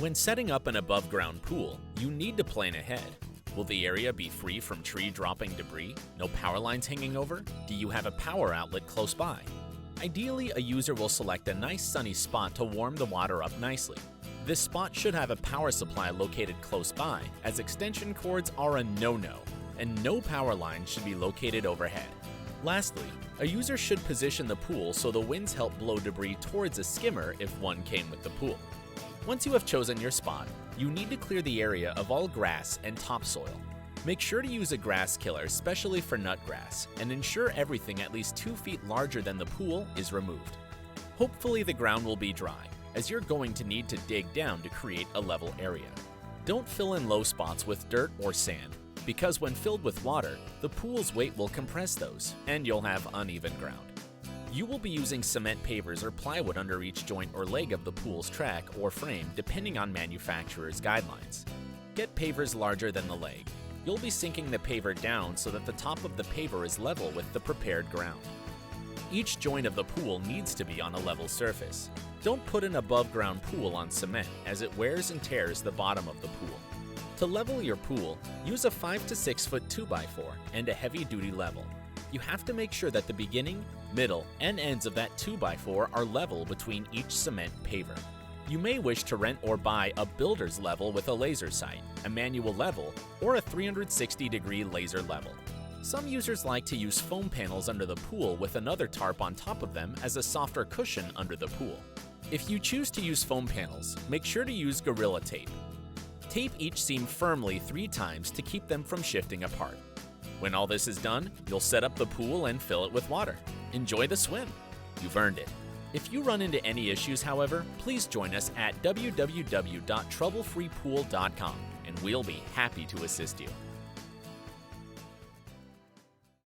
When setting up an above-ground pool, you need to plan ahead. Will the area be free from tree-dropping debris? No power lines hanging over? Do you have a power outlet close by? Ideally, a user will select a nice sunny spot to warm the water up nicely. This spot should have a power supply located close by, as extension cords are a no-no, and no power lines should be located overhead. Lastly, a user should position the pool so the winds help blow debris towards a skimmer if one came with the pool. Once you have chosen your spot, you need to clear the area of all grass and topsoil. Make sure to use a grass killer specially for nutgrass, and ensure everything at least 2 feet larger than the pool is removed. Hopefully the ground will be dry, as you're going to need to dig down to create a level area. Don't fill in low spots with dirt or sand, because when filled with water, the pool's weight will compress those, and you'll have uneven ground. You will be using cement pavers or plywood under each joint or leg of the pool's track or frame depending on manufacturer's guidelines. Get pavers larger than the leg. You'll be sinking the paver down so that the top of the paver is level with the prepared ground. Each joint of the pool needs to be on a level surface. Don't put an above-ground pool on cement, as it wears and tears the bottom of the pool. To level your pool, use a 5 to 6 foot 2x4 and a heavy-duty level. You have to make sure that the beginning, middle, and ends of that 2x4 are level between each cement paver. You may wish to rent or buy a builder's level with a laser sight, a manual level, or a 360-degree laser level. Some users like to use foam panels under the pool with another tarp on top of them as a softer cushion under the pool. If you choose to use foam panels, make sure to use Gorilla Tape. Tape each seam firmly 3 times to keep them from shifting apart. When all this is done, you'll set up the pool and fill it with water. Enjoy the swim! You've earned it. If you run into any issues, however, please join us at www.troublefreepool.com and we'll be happy to assist you.